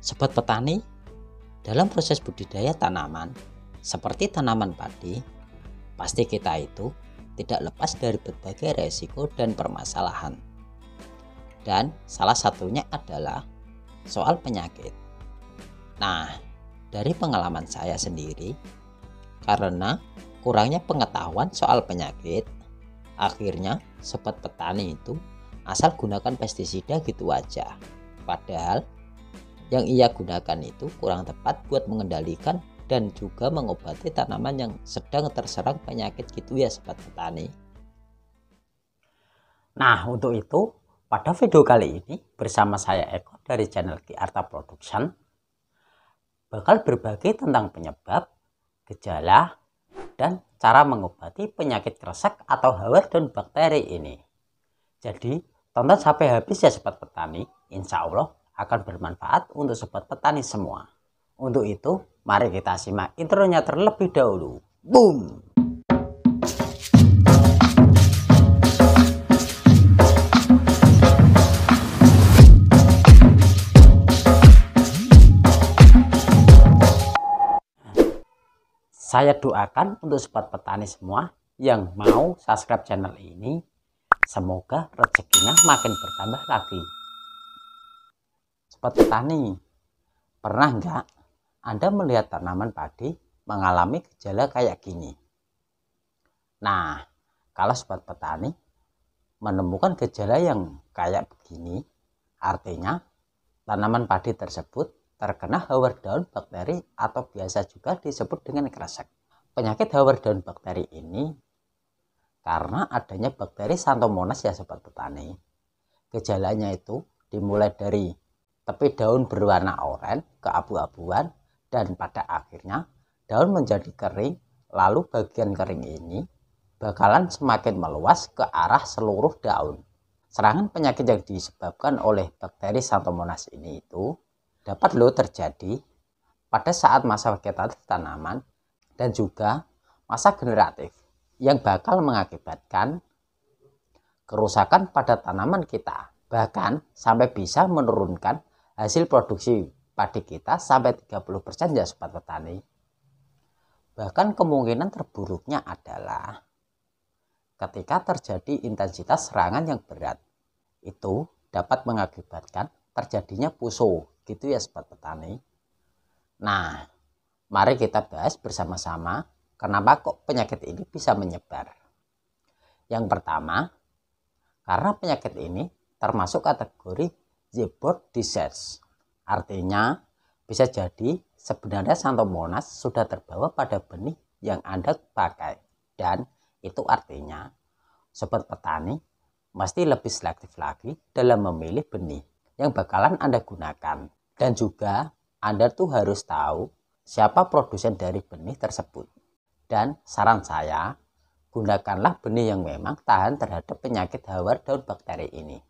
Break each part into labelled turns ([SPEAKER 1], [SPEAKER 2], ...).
[SPEAKER 1] Sobat petani, dalam proses budidaya tanaman, seperti tanaman padi, pasti kita itu tidak lepas dari berbagai resiko dan permasalahan. Dan salah satunya adalah soal penyakit. Nah, dari pengalaman saya sendiri, karena kurangnya pengetahuan soal penyakit, akhirnya sobat petani itu asal gunakan pestisida gitu aja. Padahal yang ia gunakan itu kurang tepat buat mengendalikan dan juga mengobati tanaman yang sedang terserang penyakit gitu ya sobat petani.
[SPEAKER 2] Nah, untuk itu pada video kali ini bersama saya Eko dari channel Ki Arta Production bakal berbagi tentang penyebab, gejala, dan cara mengobati penyakit kresek atau hawar daun bakteri ini. Jadi tonton sampai habis ya sobat petani, insya Allah akan bermanfaat untuk sobat petani semua. Untuk itu, mari kita simak intronya terlebih dahulu. Boom! Saya doakan untuk sobat petani semua yang mau subscribe channel ini, semoga rezekinya makin bertambah lagi. Sobat petani, pernah nggak Anda melihat tanaman padi mengalami gejala kayak gini? Nah, kalau sobat petani menemukan gejala yang kayak begini, artinya tanaman padi tersebut terkena hawar daun bakteri atau biasa juga disebut dengan kresek. Penyakit hawar daun bakteri ini karena adanya bakteri Xanthomonas ya sobat petani. Gejalanya itu dimulai dari tepi daun berwarna oranye keabu-abuan dan pada akhirnya daun menjadi kering, lalu bagian kering ini bakalan semakin meluas ke arah seluruh daun. Serangan penyakit yang disebabkan oleh bakteri Xanthomonas ini itu dapat terjadi pada saat masa vegetatif tanaman dan juga masa generatif yang bakal mengakibatkan kerusakan pada tanaman kita, bahkan sampai bisa menurunkan hasil produksi padi kita sampai 30% ya sobat petani. Bahkan kemungkinan terburuknya adalah ketika terjadi intensitas serangan yang berat, itu dapat mengakibatkan terjadinya puso gitu ya sobat petani. Nah, mari kita bahas bersama-sama kenapa kok penyakit ini bisa menyebar. Yang pertama, karena penyakit ini termasuk kategori zoonotic disease. Artinya, bisa jadi sebenarnya Xanthomonas sudah terbawa pada benih yang Anda pakai. Dan itu artinya, sobat petani mesti lebih selektif lagi dalam memilih benih yang bakalan Anda gunakan. Dan juga Anda tuh harus tahu siapa produsen dari benih tersebut. Dan saran saya, gunakanlah benih yang memang tahan terhadap penyakit hawar daun bakteri ini.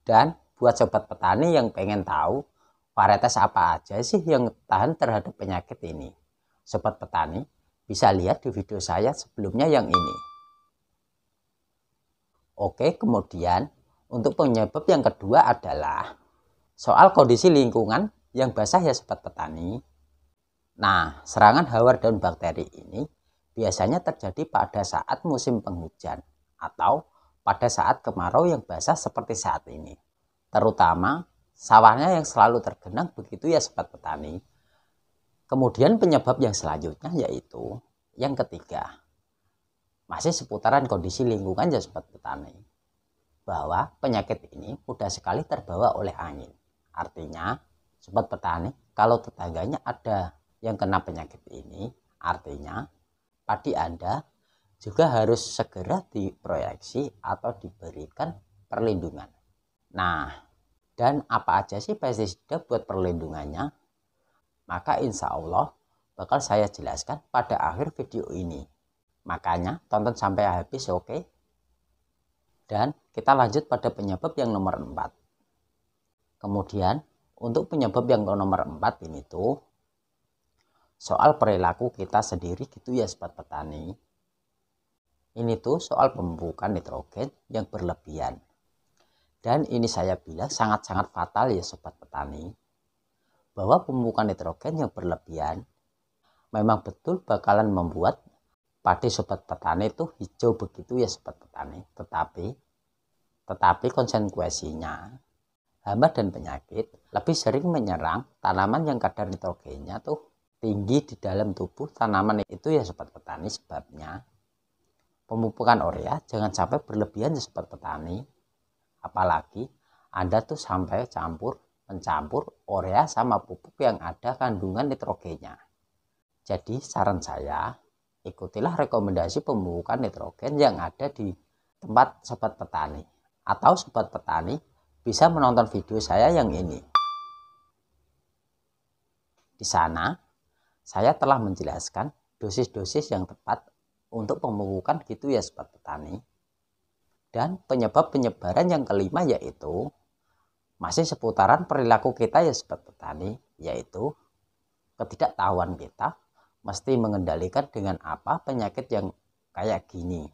[SPEAKER 2] Dan buat sobat petani yang pengen tahu varietas apa aja sih yang tahan terhadap penyakit ini, sobat petani bisa lihat di video saya sebelumnya yang ini. Oke, kemudian untuk penyebab yang kedua adalah soal kondisi lingkungan yang basah ya sobat petani. Nah, serangan hawar daun bakteri ini biasanya terjadi pada saat musim penghujan atau pada saat kemarau yang basah seperti saat ini. Terutama sawahnya yang selalu tergenang begitu ya sobat petani. Kemudian penyebab yang selanjutnya yaitu yang ketiga. Masih seputaran kondisi lingkungan ya sobat petani. Bahwa penyakit ini mudah sekali terbawa oleh angin. Artinya sobat petani kalau tetangganya ada yang kena penyakit ini, artinya padi Anda juga harus segera diproyeksi atau diberikan perlindungan. Nah, dan apa aja sih pestisida buat perlindungannya? Maka insya Allah bakal saya jelaskan pada akhir video ini. Makanya tonton sampai habis, oke? Dan kita lanjut pada penyebab yang nomor 4. Kemudian untuk penyebab yang nomor 4 ini tuh soal perilaku kita sendiri gitu ya sobat petani. Ini tuh soal pemupukan nitrogen yang berlebihan. Dan ini saya bilang sangat-sangat fatal ya sobat petani. bahwa pemupukan nitrogen yang berlebihan memang betul bakalan membuat padi sobat petani itu hijau begitu ya sobat petani. Tetapi konsekuensinya hama dan penyakit lebih sering menyerang tanaman yang kadar nitrogennya tuh tinggi di dalam tubuh tanaman itu ya sobat petani. Sebabnya pemupukan urea jangan sampai berlebihan ya sobat petani. Apalagi Anda tuh sampai mencampur urea sama pupuk yang ada kandungan nitrogennya. Jadi saran saya, ikutilah rekomendasi pemupukan nitrogen yang ada di tempat sobat petani. Atau sobat petani bisa menonton video saya yang ini. Di sana saya telah menjelaskan dosis-dosis yang tepat untuk pemupukan gitu ya sobat petani. Dan penyebab penyebaran yang kelima yaitu masih seputaran perilaku kita ya sobat petani, yaitu ketidaktahuan kita mesti mengendalikan dengan apa penyakit yang kayak gini.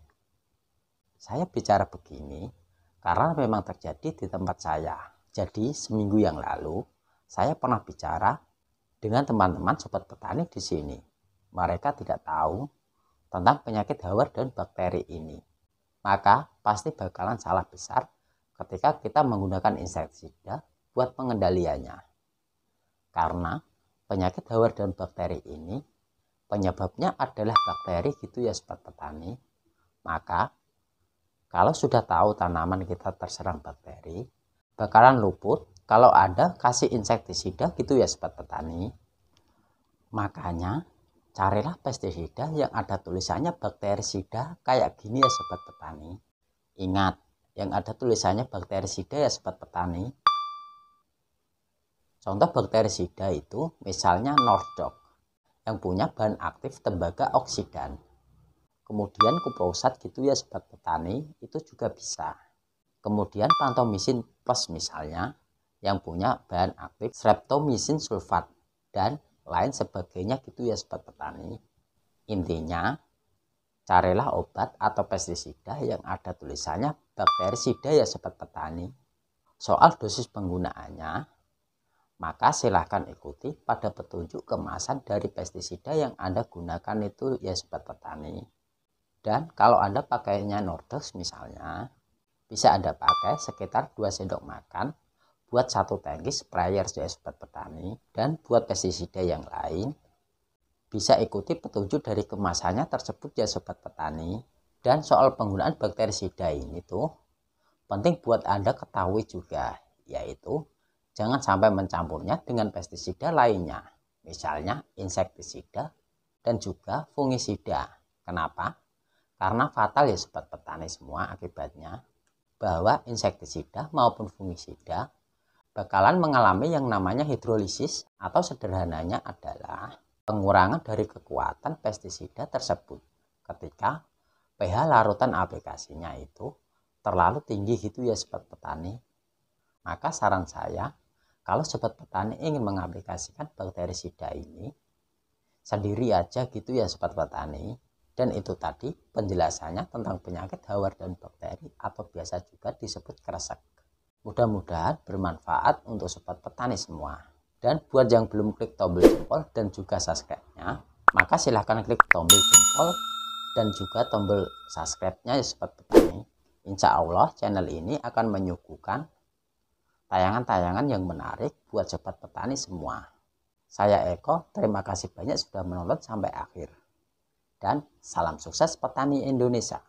[SPEAKER 2] Saya bicara begini karena memang terjadi di tempat saya. Jadi seminggu yang lalu saya pernah bicara dengan teman-teman sobat petani di sini. Mereka tidak tahu tentang penyakit hawar dan bakteri ini. Maka pasti bakalan salah besar ketika kita menggunakan insektisida buat pengendaliannya. Karena penyakit hawar dan bakteri ini penyebabnya adalah bakteri gitu ya sobat petani. Maka kalau sudah tahu tanaman kita terserang bakteri, bakalan luput kalau Anda kasih insektisida gitu ya sobat petani. Makanya carilah pestisida yang ada tulisannya bakterisida kayak gini ya sobat petani. Ingat, yang ada tulisannya bakterisida ya sobat petani. Contoh bakterisida itu misalnya Nordok yang punya bahan aktif tembaga oksidan. Kemudian kuprosat gitu ya sobat petani, itu juga bisa. Kemudian pantomisin plus misalnya yang punya bahan aktif streptomisin sulfat dan lain sebagainya gitu ya sobat petani. Intinya carilah obat atau pestisida yang ada tulisannya bakterisida ya sobat petani. Soal dosis penggunaannya, maka silahkan ikuti pada petunjuk kemasan dari pestisida yang Anda gunakan itu ya sobat petani. Dan kalau Anda pakainya Nordex misalnya, bisa Anda pakai sekitar 2 sendok makan buat satu tangki sprayer ya sobat petani. Dan buat pestisida yang lain, bisa ikuti petunjuk dari kemasannya tersebut ya sobat petani. Dan soal penggunaan bakterisida ini tuh penting buat Anda ketahui juga, yaitu jangan sampai mencampurnya dengan pestisida lainnya, misalnya insektisida dan juga fungisida. Kenapa? Karena fatal ya sobat petani semua akibatnya, bahwa insektisida maupun fungisida bakalan mengalami yang namanya hidrolisis, atau sederhananya adalah pengurangan dari kekuatan pestisida tersebut ketika pH larutan aplikasinya itu terlalu tinggi gitu ya sobat petani. Maka saran saya, kalau sobat petani ingin mengaplikasikan bakterisida ini sendiri aja gitu ya sobat petani. Dan itu tadi penjelasannya tentang penyakit hawar dan bakteri atau biasa juga disebut kresek. Mudah-mudahan bermanfaat untuk sobat petani semua. Dan buat yang belum klik tombol jempol dan juga subscribe-nya, maka silahkan klik tombol jempol dan juga tombol subscribe-nya ya sobat petani. Insya Allah channel ini akan menyuguhkan tayangan-tayangan yang menarik buat sobat petani semua. Saya Eko, terima kasih banyak sudah menonton sampai akhir. Dan salam sukses petani Indonesia.